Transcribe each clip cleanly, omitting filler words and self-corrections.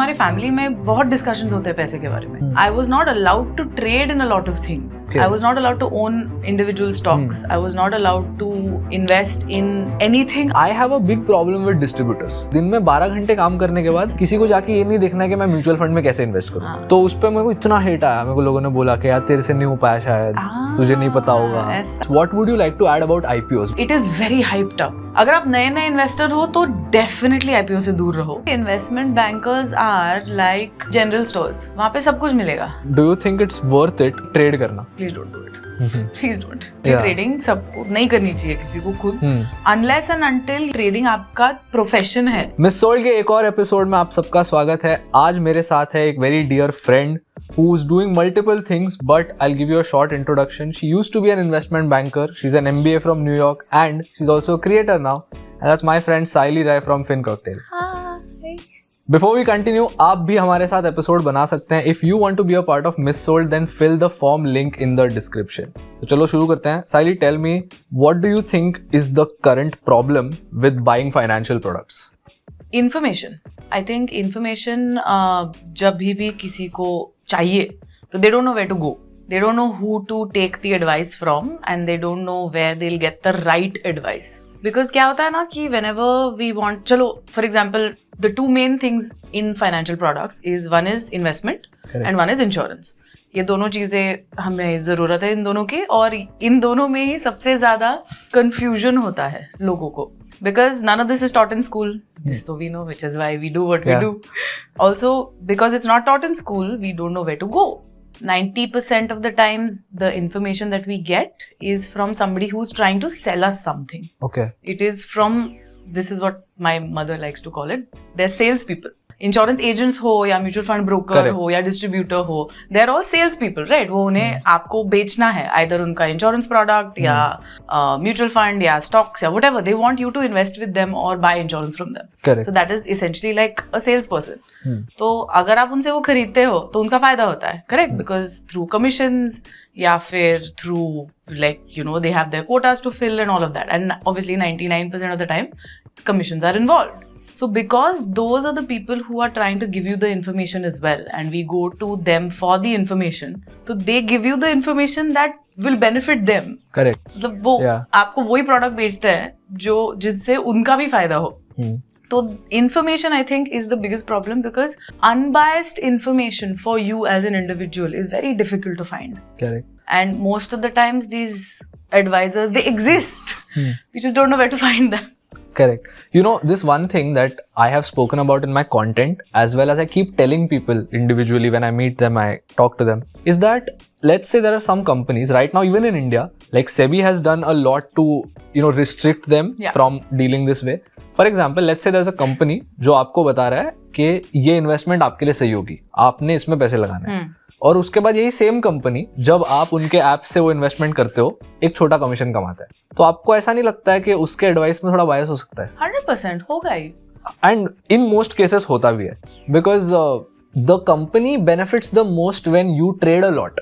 हमारी फैमिली में बहुत डिस्कशंस होते हैं पैसे के बारे में. I was not allowed to trade in a lot of things. I was not allowed to own individual stocks. I was not allowed to invest in anything. I have a big problem with distributors. दिन में 12 घंटे काम करने के बाद किसी को जाके ये नहीं देखना कि मैं म्यूचुअल फंड में कैसे इन्वेस्ट करूं. तो उस पे मेरे को इतना हेट आया. मेरे को लोगों ने बोला कि यार तेरे से नहीं हो पाया शायद, तुझे नहीं पता होगा. What would you like to add about IPOs? It is very hyped up. अगर आप नए नए इन्वेस्टर हो तो डेफिनेटली IPO से दूर रहो. Investment bankers are like general stores. वहाँ पे सब कुछ मिलेगा. Do you think it's worth it trade करना? Please don't do it. Please don't. Trading सबको नहीं करनी चाहिए किसी को खुद. Unless and until ट्रेडिंग आपका प्रोफेशन है. मिस सोल्ड के एक और एपिसोड में आप सबका स्वागत है. आज मेरे साथ है एक very dear friend who's doing multiple things, but I'll give you a short introduction. She used to be an investment banker. She's an MBA from New York and she's also a creator now. And that's my friend Saili Rai from FinCocktail. Hi. Before we continue, आप भी हमारे साथ episode बना सकते हैं. If you want to be a part of Miss Sold, then fill the form link in the description. तो चलो शुरू करते हैं. Saili, tell me, what do you think is the current problem with buying financial products? Information. I think information जब भी किसी को चाहिए तो they don't know where to go. They don't know who to take the advice from and they don't know where they'll get the right advice. Because क्या होता है ना कि whenever we want, चलो for example, the two main things in financial products is one is investment and one is insurance. ये दोनों चीजें हमें जरूरत है इन दोनों की और इन दोनों में ही सबसे ज्यादा confusion होता है लोगों को. Because none of this is taught in school. This though we know, which is why we do what we do. Also, because it's not taught in school, we don't know where to go. 90% of the times, the information that we get is from somebody who's trying to sell us something. Okay. It is from, this is what my mother likes to call it, they're salespeople. Insurance agents हो या mutual fund broker हो या distributor हो, they are all sales people, right? वो उन्हें आपको बेचना है, आइदर उनका इंश्योरेंस प्रोडक्ट या म्यूचुअल फंड या स्टॉक्स या whatever. They want you to invest with them और buy insurance from them. So that is essentially like a sales person. तो अगर आप उनसे वो खरीदते हो तो उनका फायदा होता है, करेक्ट? बिकॉज थ्रू कमीशंस या फिर through like you know they have their quotas to fill and all of that, and obviously 99% of the time commissions are involved. So because those are the people who are trying to give you the information as well, and we go to them for the information, so they give you the information that will benefit them. Correct. मतलब वो आपको वही product बेचते हैं जो जिससे उनका भी फायदा हो. तो information I think is the biggest problem because unbiased information for you as an individual is very difficult to find. Correct. And most of the times these advisors, they exist. We just don't know where to find them. Correct. You know, this one thing that I have spoken about in my content, as well as I keep telling people individually when I meet them, I talk to them, is that let's say there are some companies right now, even in India, like SEBI has done a lot to, you know, restrict them from dealing this way. For example, let's say there's a company जो आपको बता रहा है कि ये investment आपके लिए सही होगी, आपने इसमें पैसे लगाने हैं. और उसके बाद यही सेम कंपनी जब आप उनके ऐप से वो इन्वेस्टमेंट करते हो एक छोटा कमीशन कमाता है. तो आपको ऐसा नहीं लगता है कि उसके एडवाइस में थोड़ा बायस हो सकता है? 100% होगा ही. एंड इन मोस्ट केसेस होता भी है because the company benefits the most when you trade a lot.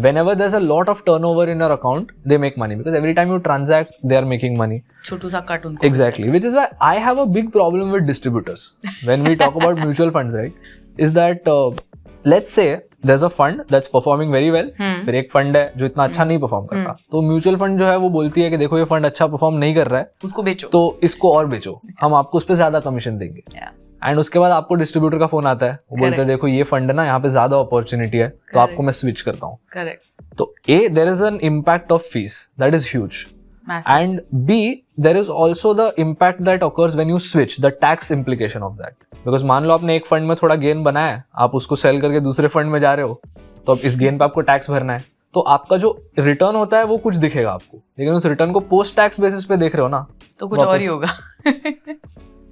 Whenever there's a lot of turnover in your account, they make money because every time you transact, they are making money. छोटू सा cartoon. Exactly, which is why I have a big problem with distributors when we talk about mutual funds, right? Is that let's say there's a fund that's performing very well. फिर एक fund है जो इतना अच्छा नहीं perform करता. तो mutual fund जो है वो बोलती है कि देखो ये फंड अच्छा परफॉर्म नहीं कर रहा है, उसको बेचो, तो इसको और बेचो, हम आपको उस पर ज्यादा कमीशन देंगे. एंड उसके बाद आपको डिस्ट्रीब्यूटर का फोन आता है, वो बोलते हैं देखो ये फंड है ना, यहाँ पे ज्यादा अपॉर्चुनिटी है, तो आपको मैं स्विच करता हूँ. तो A, there is an impact of fees that is huge. And B, there is also the impact that occurs when you switch, the tax implication of that. Because मान लो आपने एक फंड में थोड़ा गेन बनाया है, आप उसको सेल करके दूसरे फंड में जा रहे हो, तो अब इस गेन पे आपको टैक्स भरना है. तो आपका जो रिटर्न होता है वो कुछ दिखेगा आपको, लेकिन उस रिटर्न को पोस्ट टैक्स बेसिस पे देख रहे हो ना, तो कुछ और ही होगा.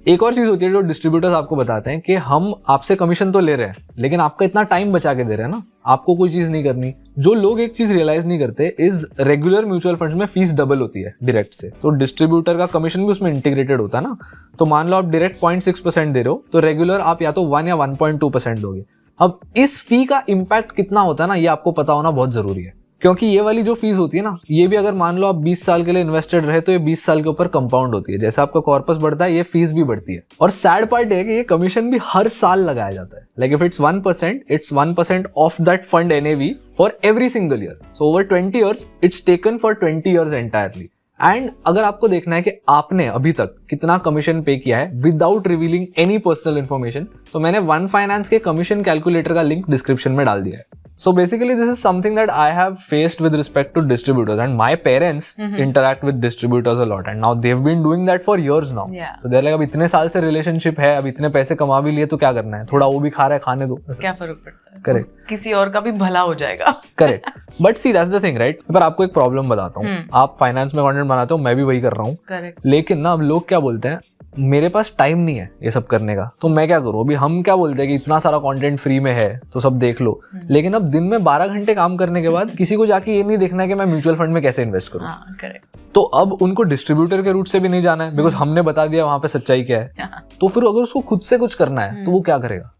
एक और चीज होती है जो डिस्ट्रीब्यूटर्स आपको बताते हैं कि हम आपसे कमीशन तो ले रहे हैं लेकिन आपका इतना टाइम बचा के दे रहे हैं ना, आपको कोई चीज नहीं करनी. जो लोग एक चीज रियलाइज नहीं करते इज रेगुलर म्यूचुअल फंड्स में फीस डबल होती है डायरेक्ट से, तो डिस्ट्रीब्यूटर का कमीशन भी उसमें इंटीग्रेटेड होता है ना. तो मान लो आप डायरेक्ट 0.6% दे रहे हो, तो रेगुलर आप या तो 1 या 1.2% दोगे. अब इस फी का इम्पैक्ट कितना होता है ना, ये आपको पता होना बहुत जरूरी है, क्योंकि ये वाली जो फीस होती है ना, ये भी अगर मान लो आप 20 साल के लिए इन्वेस्टेड रहे तो ये 20 साल के ऊपर कंपाउंड होती है। जैसे आपका कॉर्पस बढ़ता है ये फीस भी बढ़ती है। और सैड पार्ट है कि ये कमीशन भी हर साल लगाया जाता है। Like if it's 1%, it's 1% of that fund NAV for every single year. So over 20 years it's taken for 20 years entirely. And अगर आपको देखना है कि आपने अभी तक कितना कमीशन पे किया है without revealing any personal information, तो मैंने वन फाइनेंस के कमीशन कैलकुलेटर का लिंक डिस्क्रिप्शन में डाल दिया है। So basically this is something that I have faced with respect to distributors, and my parents interact with distributors a lot, and now they've been doing that for years now. Yeah. So they're like, अब इतने साल से relationship है, अब इतने पैसे कमा भी लिए तो क्या करना है, थोड़ा वो भी खा रहा है, खाने दो, क्या फर्क पड़ता है? Correct. किसी और का भी भला हो जाएगा। Correct. But see that's the thing, right? पर आपको एक प्रॉब्लम बताता हूँ, आप फाइनेंस में कंटेंट बनाते हो, मैं भी वही कर रहा हूँ। Correct. लेकिन ना अब लोग क्या बोलते हैं, मेरे पास टाइम नहीं है ये सब करने का, तो मैं क्या करूँ। अभी हम क्या बोलते हैं कि इतना सारा कंटेंट फ्री में है तो सब देख लो, लेकिन अब दिन में 12 घंटे काम करने के बाद किसी को जाके ये नहीं देखना है कि मैं म्यूचुअल फंड में कैसे इन्वेस्ट करूँ। तो अब उनको डिस्ट्रीब्यूटर के रूट से भी नहीं जाना है, बिकॉज हमने बता दिया वहां पे सच्चाई क्या है। तो फिर अगर उसको खुद से कुछ करना है तो वो क्या करेगा?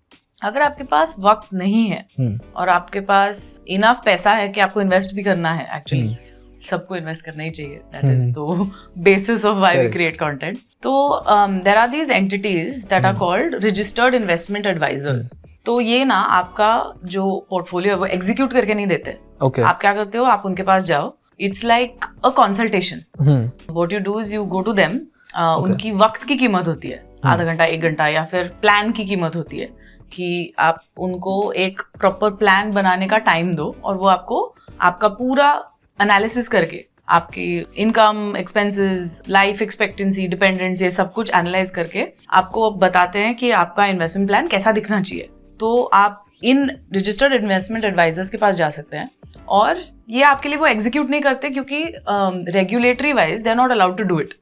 अगर आपके पास वक्त नहीं है और आपके पास इनफ पैसा है कि आपको इन्वेस्ट भी करना है, एक्चुअली सबको इन्वेस्ट करना ही चाहिए, that is the basis of why we create content. तो there are these entities that are called registered investment advisers. तो ये ना आपका जो पोर्टफोलियो है वो एग्जीक्यूट करके नहीं देते। आप क्या करते हो, आप उनके पास जाओ, it's like a consultation. What you do is you go to them, उनकी वक्त की कीमत होती है, आधा घंटा 1 घंटा, या फिर प्लान की कीमत होती है कि आप उनको एक प्रॉपर प्लान बनाने का टाइम दो और वो आपको आपका पूरा एनालिसिस करके आपकी income, expenses, life expectancy, dependence, ये सब कुछ एनालाइज करके आपको बताते हैं कि आपका इन्वेस्टमेंट प्लान कैसा दिखना चाहिए। तो आप इन रजिस्टर्ड इन्वेस्टमेंट एडवाइजर्स के पास जा सकते हैं और ये आपके लिए वो एग्जीक्यूट नहीं करते क्योंकि regulatory wise they are not allowed to do it,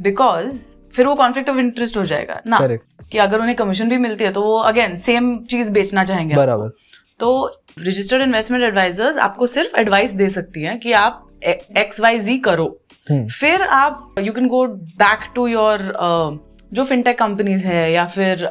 because फिर वो कॉन्फ्लिक्ट ऑफ इंटरेस्ट हो जाएगा ना। कि अगर उन्हें कमीशन भी मिलती है तो वो अगेन सेम चीज बेचना चाहेंगे बराबर। तो रजिस्टर्ड इन्वेस्टमेंट एडवाइजर्स आपको सिर्फ एडवाइस दे सकती हैं कि आप XYZ करो। फिर आप you can go back to your जो फिनटेक कंपनीज है या फिर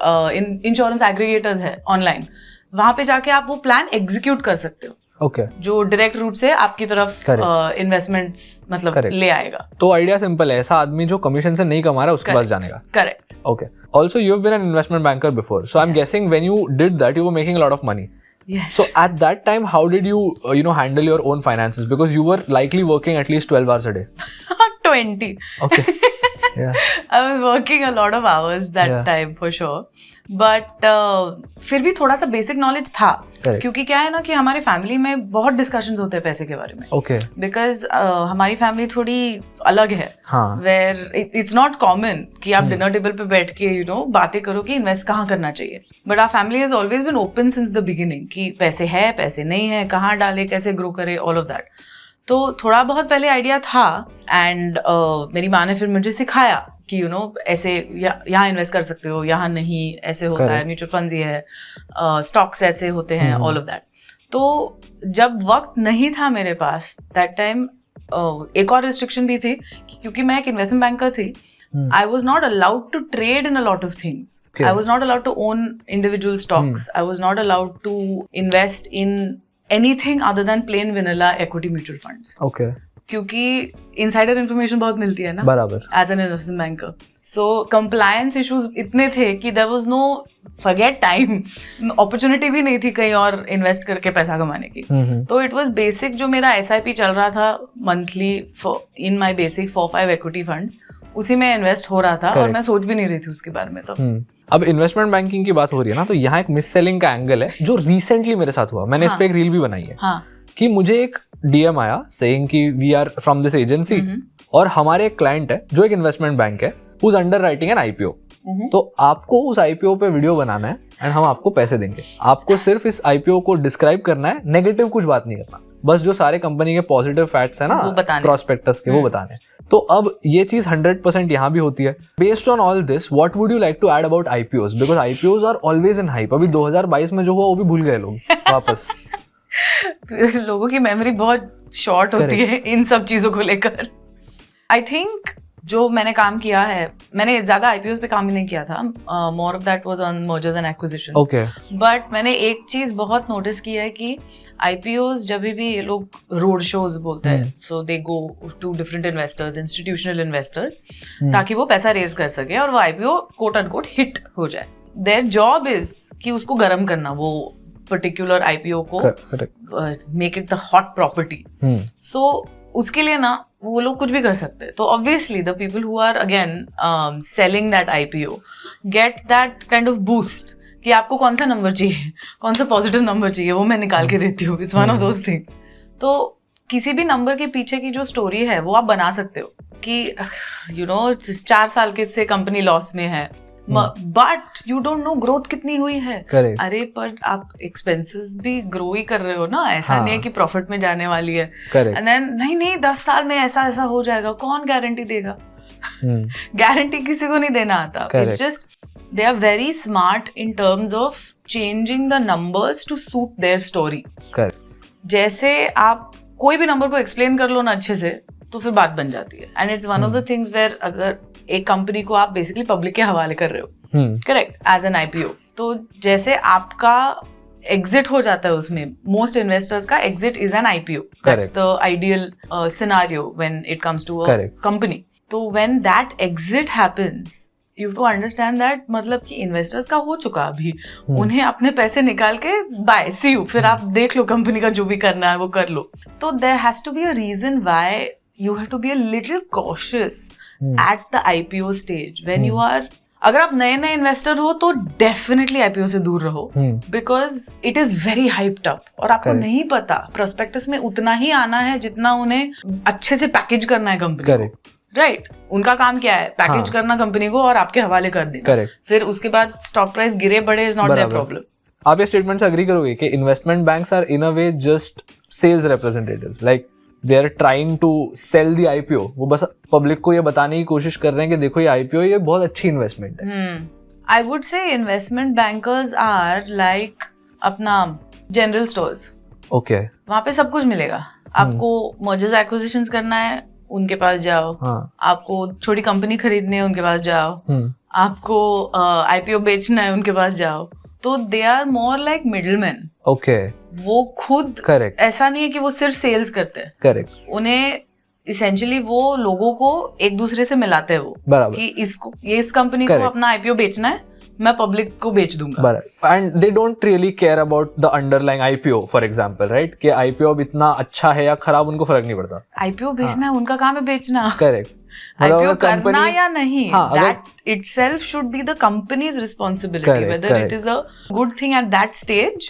इंश्योरेंस एग्रीगेटर्स है ऑनलाइन, वहां पे जाके आप वो प्लान एग्जीक्यूट कर सकते हो। Okay. जो डायरेक्ट रूट से आपकी तरफ इन्वेस्टमेंट्स मतलब ले आएगा। तो आइडिया सिंपल है, ऐसा आदमी जो कमीशन से नहीं कमा रहा है उसके पास जाने का। Correct. Okay. Also, you have been an investment banker before, so I'm guessing when you did that, you were making a lot of money. Yes. So at that time, how did you, handle your own finances? Because you were likely working at least 12 hours a day. 20. Okay. Yeah. I was working a lot of hours that time for sure. But फिर भी थोड़ा सा basic knowledge था। Correct. क्योंकि क्या है ना कि हमारी फैमिली में बहुत डिस्कशंस होते हैं पैसे के बारे में। Okay. बिकॉज हमारी फैमिली थोड़ी अलग है। हाँ. वेयर इट्स नॉट कॉमन कि आप डिनर टेबल पे बैठ के बातें करो कि इन्वेस्ट कहाँ करना चाहिए। But our family has always been open since the beginning कि पैसे है, पैसे नहीं है, कहाँ डाले, कैसे ग्रो करे, ऑल ऑफ दैट। तो थोड़ा बहुत पहले आइडिया था एंड मेरी माँ ने फिर मुझे सिखाया कि ऐसे यहाँ इन्वेस्ट कर सकते हो, यहाँ नहीं, ऐसे होता है, म्यूचुअल फंड्स ये है, स्टॉक्स ऐसे होते हैं, ऑल ऑफ दैट। तो जब वक्त नहीं था मेरे पास दैट टाइम, एक और रिस्ट्रिक्शन भी थी क्योंकि मैं एक इन्वेस्टमेंट बैंकर थी। I was not allowed to trade in a lot of things. Okay. I was not allowed to own individual stocks. I was not allowed to invest in anything other than plain vanilla equity mutual funds. Okay. क्योंकि insider information बहुत मिलती है ना बराबर as an investment banker. So compliance issues इतने थे कि there was no forget time, opportunity भी नहीं थी कहीं और invest करके पैसा कमाने की। तो it was basic जो मेरा SIP चल रहा था monthly in my basic 4-5 equity funds, उसी में इन्वेस्ट हो रहा था। Correct. और मैं सोच भी नहीं रही थी उसके बारे में। तो अब इन्वेस्टमेंट बैंकिंग की बात हो रही है ना, तो यहाँ एक मिस सेलिंग का एंगल है जो रिसेंटली मेरे साथ हुआ। मैंने इस पे एक रील भी बनाई है। कि मुझे एक DM आया सेइंग कि we are from this agency और हमारे एक क्लाइंट है जो एक इन्वेस्टमेंट बैंक है, who is underwriting an IPO। तो आपको उस IPO पे वीडियो बनाना है एंड हम आपको पैसे देंगे। आपको सिर्फ इस IPO को डिस्क्राइब करना है, नेगेटिव कुछ बात नहीं करना, बस जो सारे कंपनी के पॉजिटिव फैक्ट्स है ना प्रोस्पेक्टस के वो बताने। तो अब ये चीज 100% यहाँ भी होती है। Based on all this, what would you like to add about IPOs? Because IPOs are always in hype. अभी 2022 में जो हुआ वो भी भूल गए लोग वापस। लोगों की मेमोरी बहुत शॉर्ट होती है इन सब चीजों को लेकर। आई थिंक जो मैंने काम किया है, मैंने ज्यादा आईपीओ पे काम नहीं किया था, more of that was on mergers and acquisitions. Okay, but मैंने एक चीज बहुत नोटिस किया है कि आईपीओज जब भी ये लोग रोड शोज बोलते हैं, so they go to different investors, institutional investors, ताकि वो पैसा रेज कर सके और वो आईपीओ कोट अनकोट हिट हो जाए। देयर जॉब इज कि उसको गर्म करना, वो पर्टिकुलर आईपीओ को, make it the hot property. So उसके लिए ना वो लोग कुछ भी कर सकते हैं। तो obviously the people who are again selling that IPO get that kind of boost कि आपको कौन सा नंबर चाहिए, कौन सा पॉजिटिव नंबर चाहिए, वो मैं निकाल के देती हूँ। It's one of those things. तो किसी भी नंबर के पीछे की जो स्टोरी है वो आप बना सकते हो कि 4 साल के से कंपनी लॉस में है, but you don't know growth कितनी हुई है। Correct. अरे पर आप एक्सपेंसेस भी ग्रो ही कर रहे हो ना, ऐसा नहीं है कि प्रॉफिट में जाने वाली है। Correct. नहीं 10 साल में ऐसा हो जाएगा, कौन गारंटी देगा? गारंटी किसी को नहीं देना आता। It's just they are very smart in terms of changing the numbers to suit their story. जैसे आप कोई भी नंबर को एक्सप्लेन कर लो ना अच्छे से, तो फिर बात बन जाती है। And it's one of the things where अगर एक कंपनी को आप बेसिकली पब्लिक के हवाले कर रहे हो, करेक्ट, एज एन आईपीओ, तो जैसे आपका एग्जिट हो जाता है उसमें, मोस्ट इन्वेस्टर्स का exit is an IPO. That's the ideal scenario when it comes to a company. तो when that exit happens, you have to understand that, मतलब कि इन्वेस्टर्स का हो चुका अभी, उन्हें अपने पैसे निकाल के बाय, सी यू, फिर आप देख लो कंपनी का जो भी करना है वो कर लो। तो there has to be a reason why you have to be a little cautious at the IPO stage when you are, अगर आप नए इन्वेस्टर हो तो डेफिनेटली आईपीओ से दूर रहो, because it is very hyped up और आपको नहीं पता प्रोस्पेक्टस में उतना ही आना है जितना उन्हें अच्छे से पैकेज करना है कंपनी को, राइट? उनका काम क्या है? पैकेज करना कंपनी को और आपके हवाले कर देना। फिर उसके बाद स्टॉक प्राइस गिरे बढ़े इज नॉट देयर प्रॉब्लम। आप ये स्टेटमेंट से एग्री करोगे कि investment banks are in a way just sales representatives, like they are trying to sell the IPO. वो बस पब्लिक को ये बताने की कोशिश कर रहे हैं कि देखो ये IPO ये बहुत अच्छी इन्वेस्टमेंट है। I would say investment bankers are like अपना जनरल स्टोर्स। ओके, वहाँ पे सब कुछ मिलेगा आपको। मर्जर्स एक्विजिशंस करना है, उनके पास जाओ। आपको छोटी कंपनी खरीदनी है, उनके पास जाओ। आपको IPO बेचना है, उनके पास जाओ। तो they are more like middleman. Okay, वो खुद करेक्ट, ऐसा नहीं है कि वो सिर्फ सेल्स करते हैं, करेक्ट। उन्हें इसेंशियली वो लोगों को एक दूसरे से मिलाते हैं वो, बराबर, कि इसको इस कंपनी को अपना आईपीओ बेचना है, मैं पब्लिक को बेच दूंगा। बराबर। And they don't really care about the underlying IPO, for example, right? कि आईपीओ अब इतना अच्छा है या खराब उनको फर्क नहीं पड़ता। आईपीओ बेचना है, उनका काम है बेचना। करेक्ट। आईपीओ करना या नहीं, that itself should be the company's responsibility. Whether it is a good thing at that stage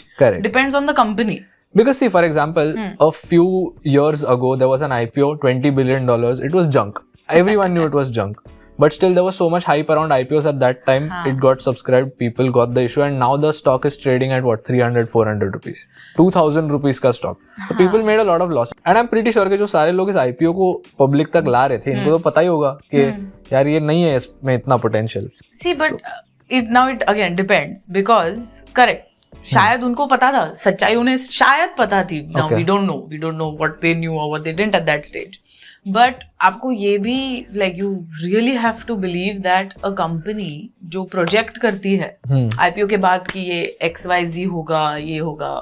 depends on the company. Because see, for example, a few years ago there was an IPO, $20 billion. It was junk. Everyone knew it was junk. But still there was so much hype around IPOs at that time. It got subscribed, people got the issue, and now the stock is trading at what, 300-400 rupees, 2000 rupees का stock. So people made a lot of loss. And I'm pretty sure कि जो सारे लोग इस IPO को public तक ला रहे थे, इनको तो पता ही होगा कि यार ये नहीं है इसमें इतना potential. See, but it again depends, because correct. शायद उनको पता था, सच्चाई उन्हें शायद पता थी। Now we don't know what they knew or what they didn't at that stage. But आपको ये भी like you really have to believe that a company जो प्रोजेक्ट करती है IPO के बाद कि ये XYZ होगा, ये होगा,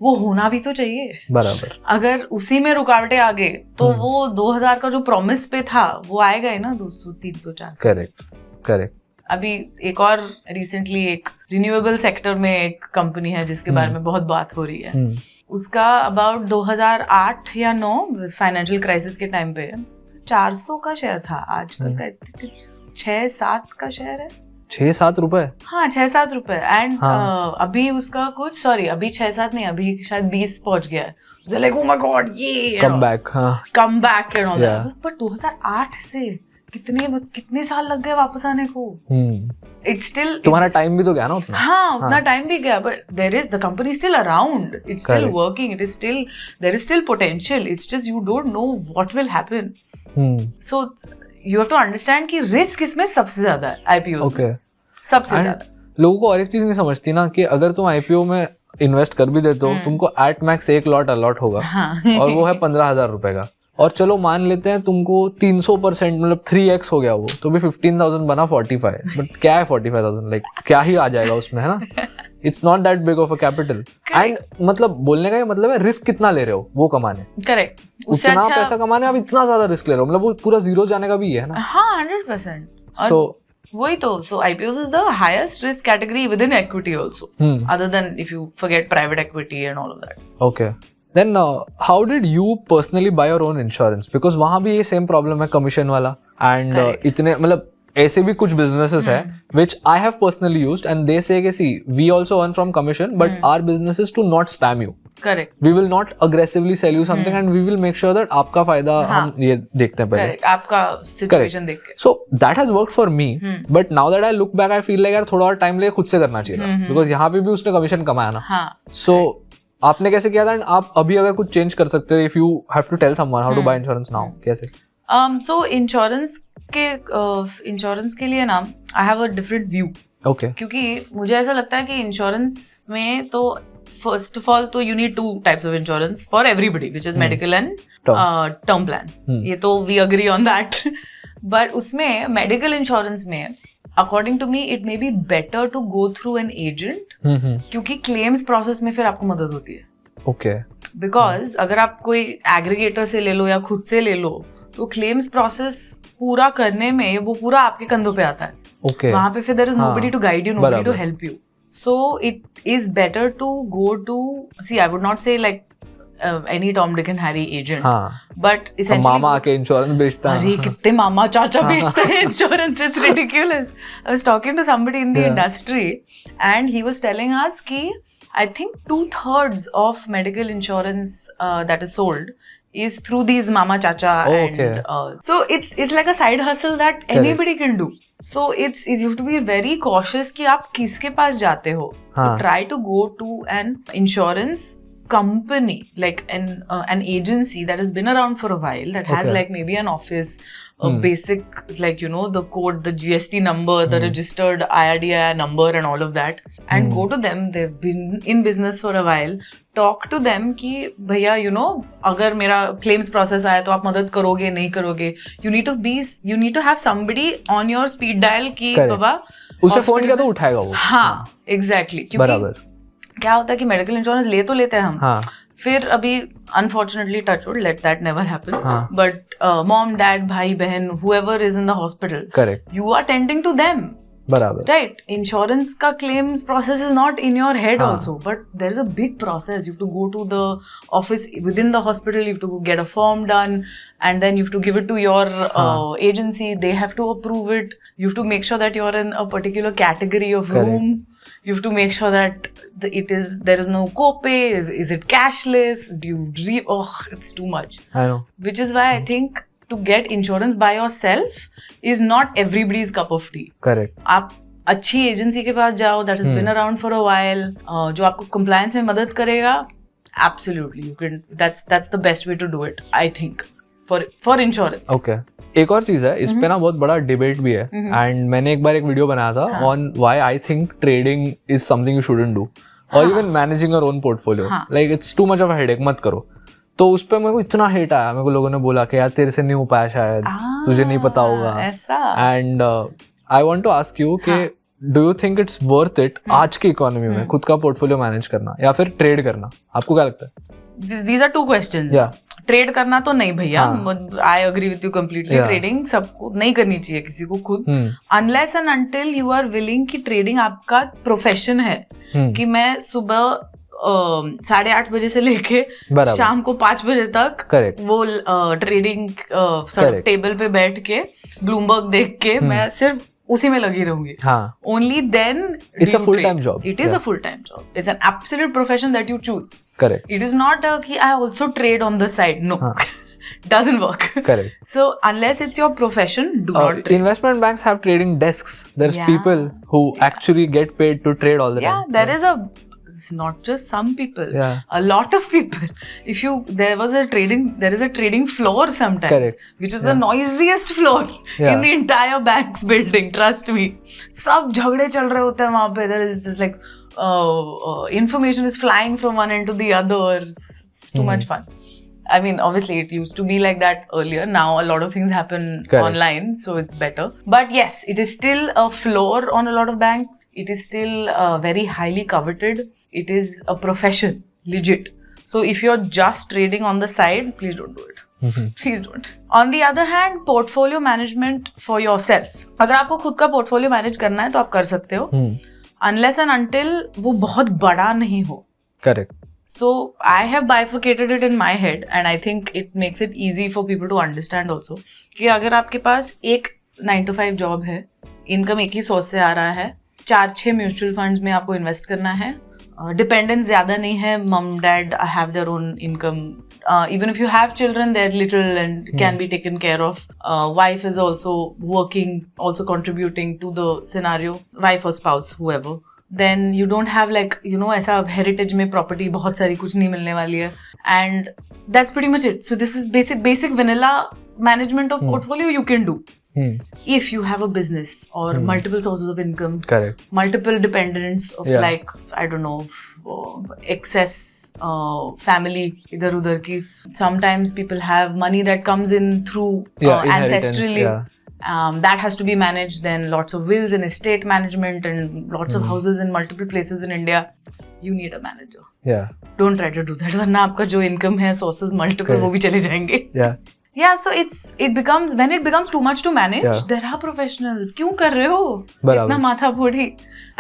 वो होना भी तो चाहिए। बराबर। अगर उसी में रुकावटें आ गए तो वो 2000 का जो प्रॉमिस पे था वो आएगा ही ना 200, 300, 400। करेक्ट। अभी एक और रिसेंटली एक रिन्यूएबल सेक्टर में एक कंपनी है जिसके बारे में बहुत बात हो रही है। उसका अबाउट 2008 या 9 फाइनेंशियल क्राइसिस के टाइम पे 400 का शेयर था, आजकल का 6-7 का शेयर है। 6-7 रुपए? हाँ, 6-7 रुपए। एंड अभी उसका कुछ, सॉरी, अभी 6-7 नहीं, अभी शायद 20 पहुंच गया है। So they're like, oh my God, ये come back and all that. But 2008 से कितने साल लग गए वापस आने को। It's still, तुम्हारा टाइम भी तो गया ना उतना। हाँ, उतना टाइम भी गया, but the company is still around. It's still working. There is still potential. It's just you don't know what will happen. So you have to understand कि रिस्क इसमें सबसे ज्यादा है IPO में, सबसे ज्यादा। लोगों को और एक चीज नहीं समझती ना कि अगर तुम IPO में इन्वेस्ट कर भी देते हो, तुमको एट मैक्स 1 लॉट अलॉट होगा, और वो है 15,000 रुपए का, और चलो मान लेते हैं तुमको 300% मतलब 3x हो गया वो, तो भी 15,000 बना 45, बट क्या है 45,000, लाइक क्या ही आ जाएगा उसमें, है ना? It's not that big of a capital. And मतलब बोलने का ये मतलब है रिस्क कितना ले रहे हो वो कमाने. करेक्ट. उतना पैसा कमाने आप इतना ज्यादा रिस्क ले रहे हो, मतलब वो पूरा जीरो जाने का भी है ना. हाँ 100%. सो वही तो. So IPOs is the highest risk category within equity also. Other than if you forget private equity and all of that. Okay. Then how did you personally buy your own insurance? Because वहाँ भी ये same problem है commission वाला. And इतने मतलब ऐसे भी कुछ businesses है which I have personally used and they say कि see we also earn from commission but our business is to not spam you. Correct. We will not aggressively sell you something and we will make sure that आपका फायदा हम ये देखते हैं पहले. Correct. आपका situation देख के. So that has worked for me. But now that I look back, I feel like यार थोड़ा और time ले खुद से करना चाहिए था. Because यहाँ पे भी उसने commission कमाया ना. हाँ. So आपने कैसे किया था? And आप अभी अगर कुछ change कर सकते हो, if you have to tell someone how to buy insurance now, कैसे? So insurance के लिए ना I have a different view. Okay. क्योंकि मुझे ऐसा लगता है कि insurance में तो first of all तो you need two types of insurance for everybody, which is medical and term plan. ये तो we agree on that. But उसमें medical insurance में according to me it may be better to go through an agent क्योंकि claims process में फिर आपको मदद होती है. Okay. Because अगर आप कोई aggregator से ले लो या खुद से ले लो तो claims process पूरा करने में वो पूरा आपके कंधों पे आता है. Okay. वहाँ पे फिर there is nobody to guide you, nobody to help you. So it is better to go to, see I would not say like any Tom, Dick and Harry agent, but essentially मामा आके insurance बेचता है. अरे कितने मामा चाचा बेचते हैं insurance, it's ridiculous. I was talking to somebody in the industry and he was telling us कि I think 2/3 of medical insurance that is sold is through these mama chacha and so it's like a side hustle that anybody can do. So it's you have to be very cautious कि आप किसके पास जाते हो. So try to go to an insurance company, like an agency that has been around for a while, that has like maybe an office, a basic like you know the code, the GST number, the registered IRDAI number and all of that, and go to them. They've been in business for a while. Talk to them कि भैया you know अगर मेरा claims process आया तो आप मदद करोगे नहीं करोगे. You need to have somebody on your speed dial कि बाबा उसे फोन किया तो उठाएगा वो. हाँ exactly. क्योंकि क्या होता है कि मेडिकल इंश्योरेंस ले तो लेते हैं हम, फिर अभी unfortunately touchwood let that never happen, but mom dad भाई बहन whoever is in the hospital, correct, you are tending to them. बराबर. Right. Insurance का claims process is not in your head also, but there is a big process. You have to go to the office within the hospital. You have to get a form done, and then you have to give it to your agency. They have to approve it. You have to make sure that you are in a particular category of room. You have to make sure that there is no copay. Is it cashless? Do you it's too much. I know. Which is why I think to get insurance by yourself is not everybody's cup of tea. Correct. आप अच्छी agency के पास जाओ that has been around for a while, जो आपको compliance में मदद करेगा. Absolutely, you can. That's the best way to do it, I think, for insurance. Okay. एक और चीज है इस पे ना बहुत बड़ा डिबेट भी है एंड मैंने एक बार एक वीडियो बनाया था on why I think trading is something you shouldn't do और even managing your own portfolio, like it's too much of a headache, मत करो. तो उस पे मेरे को इतना हेट आया, मेरे को लोगों ने बोला कि यार तेरे से नहीं हो पाया शायद, तुझे नहीं पता होगा. And I want to ask you कि do you think it's worth it आज की इकोनॉमी में खुद का पोर्टफोलियो मैनेज करना या फिर ट्रेड करना? आपको क्या लगता है? These are two questions. Trade करना तो नहीं भैया, I agree with you completely. Trading सबको नहीं करनी चाहिए किसी को खुद, unless and until you are willing कि ट्रेडिंग आपका प्रोफेशन है. कि मैं सुबह 8:30 बजे से लेके शाम को 5 बजे तक वो ट्रेडिंग टेबल पे बैठ के ब्लूमबर्ग देख के मैं सिर्फ उसी में लगी रहूंगी. Only then it's a full time job. It is a full time job. It's an absolute profession that you choose. Correct. It is not कि I also trade on the side. No. Doesn't work. Correct. So unless it's your profession, do not trade. Investment banks have trading desks. There's people who actually get paid to trade all the time. There is it's not just some people. A lot of people. There is a trading floor sometimes. Correct. Which is the noisiest floor in the entire bank's building. Trust me. सब झगड़े चल रहे होते हैं वहाँ पे. There is just like information is flying from one end to the other. It's too much fun. I mean, obviously, it used to be like that earlier. Now, a lot of things happen Correct. online, so it's better. But yes, it is still a floor on a lot of banks. It is still very highly coveted. It is a profession, legit. So if you're just trading on the side, please don't do it. Please don't. On the other hand, portfolio management for yourself. अगर आपको खुद का portfolio manage करना है तो आप कर सकते हो. Unless and until वो बहुत बड़ा नहीं हो. Correct. So I have bifurcated it in my head and I think it makes it easy for people to understand also कि अगर आपके पास एक 9 to 5 जॉब है, इनकम एक ही सोर्स से आ रहा है, 4-6 म्यूचुअल फंड्स में आपको इन्वेस्ट करना है, डिपेंडेंस ज़्यादा नहीं है, मम dad have their own income, even if you have children they're little and can be taken care of, wife is also working, also contributing to the scenario, wife or spouse, whoever. Then you don't have like, you know, ऐसा heritage में property बहुत सारी कुछ नहीं मिलने वाली है, and that's pretty much it. So this is basic vanilla management of portfolio you can do. If you have a business or multiple sources of income, Correct. multiple dependents of like, I don't know, excess family idhar udhar ki. Sometimes people have money that comes in through ancestrally. That has to be managed. Then lots of wills and estate management and lots of houses in multiple places in India. You need a manager. Yeah. Don't try to do that. वरना आपका जो income है, sources multiple, वो भी चले जाएंगे. Yeah, so it becomes, when it becomes too much to manage, there are professionals. क्यों कर रहे हो? इतना माथा फोड़ी.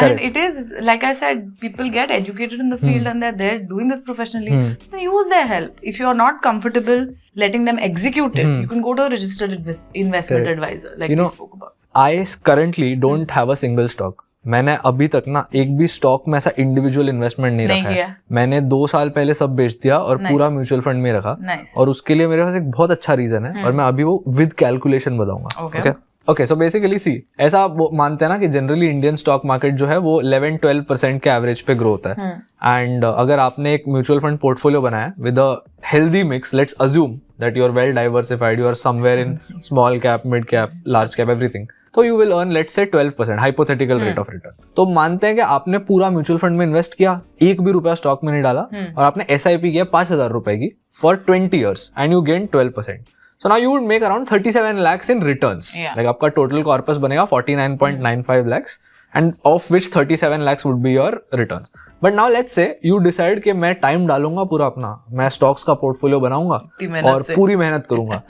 And it is, like I said, people get educated in the field and they're doing this professionally. So use their help. If you're not comfortable letting them execute it, you can go to a registered investment advisor, like we spoke about. I currently don't have a single stock. मैंने अभी तक ना एक भी stock में ऐसा individual investment नहीं रखा है. मैंने 2 साल पहले सब बेच दिया और पूरा म्यूचुअल फंड में रखा. और उसके लिए मेरे पास एक बहुत अच्छा रीजन है और मैं अभी वो विद कैलकुलेशन बताऊंगा. ओके, सो बेसिकली सी, ऐसा मानते हैं ना कि जनरली इंडियन स्टॉक मार्केट जो है वो 11-12% के एवरेज पे ग्रोथ है. एंड अगर आपने एक म्यूचुअल फंड पोर्टफोलियो बनाया with a healthy mix, let's assume that you are well diversified, you are somewhere in small cap, mid cap, large cap, everything, तो you will earn let's say 12% hypothetical rate of return. तो मानते हैं कि आपने पूरा mutual fund में invest किया, एक भी रुपया स्टॉक में नहीं डाला, और आपने SIP किया 5,000 रुपए की for 20 years and you gain 12%. So now you would make around 37 lakhs in returns. Like आपका total corpus बनेगा 49.95 lakhs and of which 37 lakhs would be your returns. But now let's say you decide कि मैं time डालूंगा पूरा अपना, मैं stocks का portfolio बनाऊंगा और पूरी मेहनत करूंगा.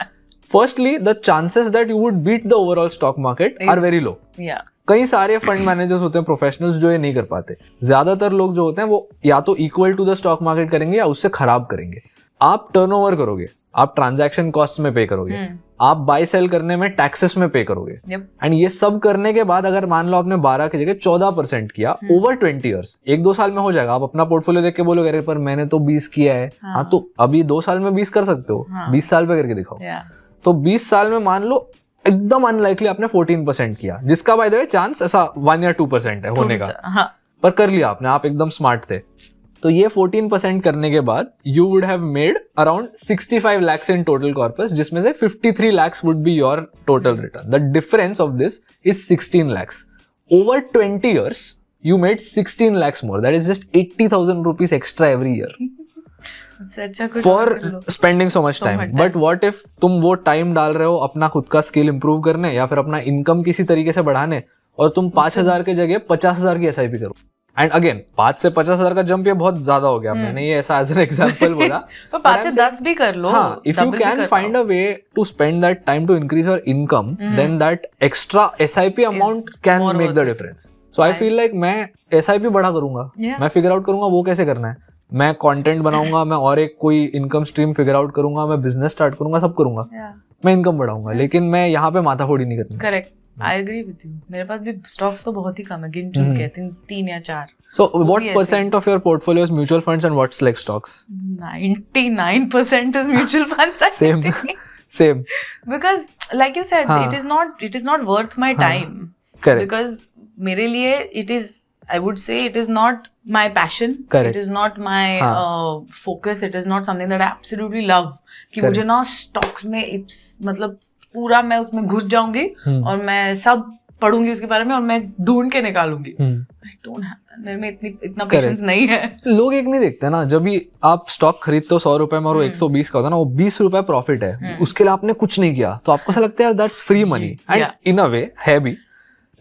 Firstly, the chances that you would beat the overall stock market are very low. कई सारे फंड मैनेजर्स होते हैं प्रोफेशनल्स जो ये नहीं कर पाते. ज्यादातर लोग जो होते हैं वो या तो equal to the stock market करेंगे या उससे खराब करेंगे. आप टर्नओवर करोगे, आप ट्रांजैक्शन कॉस्ट में पे करोगे, आप बाय सेल करने में टैक्सेस में पे करोगे, एंड ये सब करने के बाद अगर मान लो आपने 12 की जगह 14% किया ओवर 20 years, 1-2 साल में हो जाएगा. आप अपना पोर्टफोलियो देख के बोलोगे अरे पर मैंने तो 20 किया है. हाँ, तो अभी 2 साल में 20 कर सकते हो, 20 साल पे करके दिखाओ. तो 20 साल में मान लो एकदम अनलाइकली आपने 14% किया, जिसका बाय द वे चांस ऐसा 1 या 2% है होने का, पर कर लिया आपने, आप एकदम स्मार्ट थे. तो ये 14% करने के बाद you would have made around 65 lakhs in total corpus, जिसमें से 53 lakhs would be your total return. The difference of this is 16 lakhs. Over 20 years you made 16 lakhs more. That is just 80,000 rupees extra every year. For spending so much time. But what if तुम वो time डाल रहे हो अपना खुद का skill improve करने या फिर अपना इनकम किसी तरीके से बढ़ाने, और तुम 5,000 के जगह 50,000 की SIP करो. एंड अगेन 5 से 50,000 का जंप ये बहुत ज्यादा हो गया. मैंने ये ऐसा एज एन एग्जांपल बोला. पर 5 से 10 भी कर लो. हाँ, if you can find a way to spend that time to increase your income, then that extra SIP amount can make the difference. So I feel like मैं SIP बड़ा करूंगा, मैं फिगर आउट करूंगा वो कैसे करना है, मैं कंटेंट बनाऊंगा, मैं और एक कोई इनकम स्ट्रीम फिगर आउट करूंगा, मैं बिजनेस स्टार्ट करूंगा, सब करूंगा, मैं इनकम बढ़ाऊंगा, लेकिन मैं यहाँ पे माथाफोड़ी नहीं करनी. Correct, I agree with you. मेरे पास भी स्टॉक्स तो बहुत ही कम है, गिन चुन के 3 या 4. So what percent of your portfolio is mutual funds and what's like stocks? 99% is mutual funds. Same. Because like you said, it is not worth my time. Correct. Because मेरे लिए it is, I would say it is not my passion. Correct. It is not my focus. It is not something that I absolutely love. कि मुझे ना stocks में मतलब पूरा मैं उसमें घुस जाऊंगी और मैं सब पढ़ूंगी उसके बारे में और मैं ढूंढ के निकालूंगी. I don't have that. मेरे में इतना पेशेंस नहीं है. लोग एक नहीं देखते ना, जब भी आप स्टॉक खरीदते हो 100 रुपए में और वो 120 का होता है ना, वो 20 रुपए प्रॉफिट है, उसके लिए आपने कुछ नहीं किया, तो आपको ऐसा लगता है that's free money, and in a way है भी.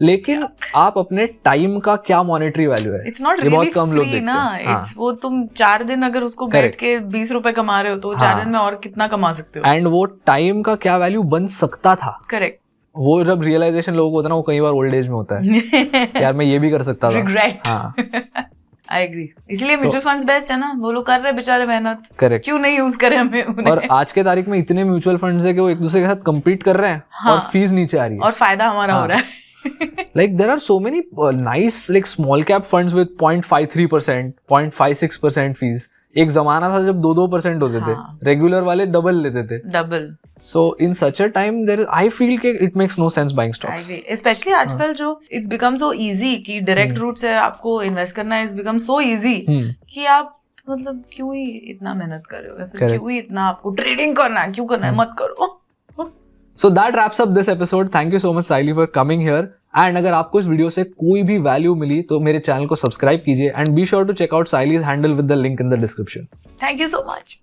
लेकिन आप अपने टाइम का क्या मॉनेटरी वैल्यू है, इट्स नॉट रियली फ्री ना. इट्स वो तुम 4 दिन अगर उसको बैठ के 20 रुपए कमा रहे हो तो 4 दिन में और कितना कमा सकते हो. एंड वो टाइम का क्या वैल्यू बन सकता था. करेक्ट. वो जब रियलाइजेशन लोगों को होता है ना, वो कई बार ओल्ड एज में होता है यार मैं ये भी कर सकता था. रिग्रेट. I agree. इसलिए म्यूचुअल फंड्स बेस्ट है ना. वो लोग कर रहे बेचारे मेहनत. करेक्ट. क्यों नहीं यूज करें हमें उन्हें? और आज के तारीख में इतने म्यूचुअल फंड्स है कि वो एक दूसरे के साथ कम्पीट कर रहे हैं. हाँ. और फीस नीचे आ रही है और फायदा हमारा हो रहा है. Like there are so many nice like small cap funds with 0.53%, 0.56% fees. एक जमाना था जब 2% होते थे. रेगुलर वाले डबल लेते थे. Double. So in such a time there I feel कि it makes no sense buying stocks. I agree. Especially आजकल जो it's become so easy कि direct route से आपको इन्वेस्ट करना है, it's become so easy कि आप मतलब क्यों ही इतना मेहनत कर रहे हो या फिर क्यों ही इतना आपको ट्रेडिंग करना है, क्यों करना है, मत करो. So that wraps up this episode. Thank you so much Saili for coming here. And अगर आपको इस वीडियो से कोई भी वैल्यू मिली तो मेरे चैनल को सब्सक्राइब कीजिए and be sure to check out Saili's handle with the link in the description. Thank you so much.